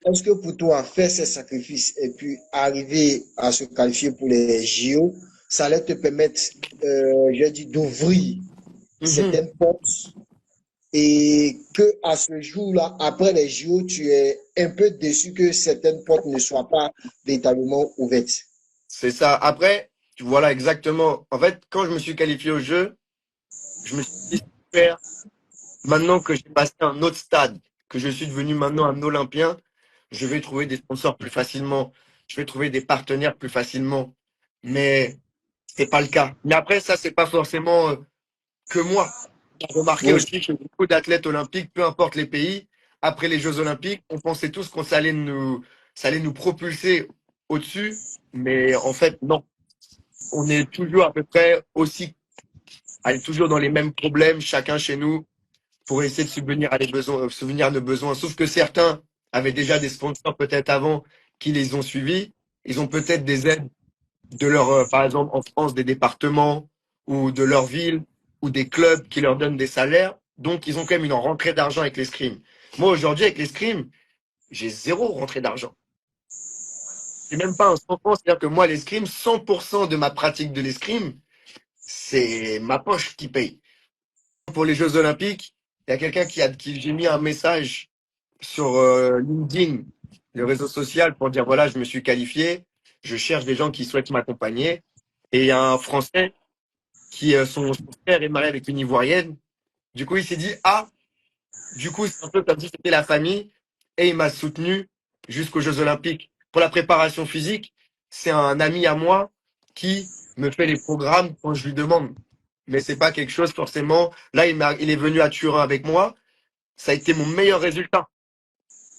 est-ce que pour toi, faire ces sacrifices et puis arriver à se qualifier pour les JO, ça allait te permettre, je dis, d'ouvrir Mhm. certaines portes et que à ce jour-là, après les JO, tu es un peu déçu que certaines portes ne soient pas véritablement ouvertes. C'est ça. Après, voilà exactement. En fait, quand je me suis qualifié au jeu, je me suis dit, super, maintenant que j'ai passé un autre stade, que je suis devenu maintenant un Olympien, je vais trouver des sponsors plus facilement, je vais trouver des partenaires plus facilement. Mais c'est pas le cas. Mais après, ça, c'est pas forcément que moi. J'ai remarqué Oui, aussi que beaucoup d'athlètes olympiques, peu importe les pays, après les Jeux olympiques, on pensait tous qu'on ça allait nous propulser au-dessus. Mais en fait, non. On est toujours à peu près aussi, allez, toujours dans les mêmes problèmes, chacun chez nous, pour essayer de subvenir à subvenir à nos besoins. Sauf que certains avaient déjà des sponsors peut-être avant qui les ont suivis. Ils ont peut-être des aides de leur, par exemple, en France, des départements ou de leur ville ou des clubs qui leur donnent des salaires. Donc, ils ont quand même une rentrée d'argent avec l'escrime. Moi, aujourd'hui, avec l'escrime, j'ai zéro rentrée d'argent. C'est même pas un 100%, c'est-à-dire que moi, l'escrime, 100% de ma pratique de l'escrime, c'est ma poche qui paye. Pour les Jeux Olympiques, il y a quelqu'un j'ai mis un message sur LinkedIn, le réseau social, pour dire voilà, je me suis qualifié, je cherche des gens qui souhaitent m'accompagner. Et il y a un Français son frère est marié avec une Ivoirienne. Du coup, il s'est dit ah, du coup, c'est un peu comme si c'était la famille, et il m'a soutenu jusqu'aux Jeux Olympiques. Pour la préparation physique, c'est un ami à moi qui me fait les programmes quand je lui demande. Mais c'est pas quelque chose forcément. Là, il est venu à Turin avec moi. Ça a été mon meilleur résultat.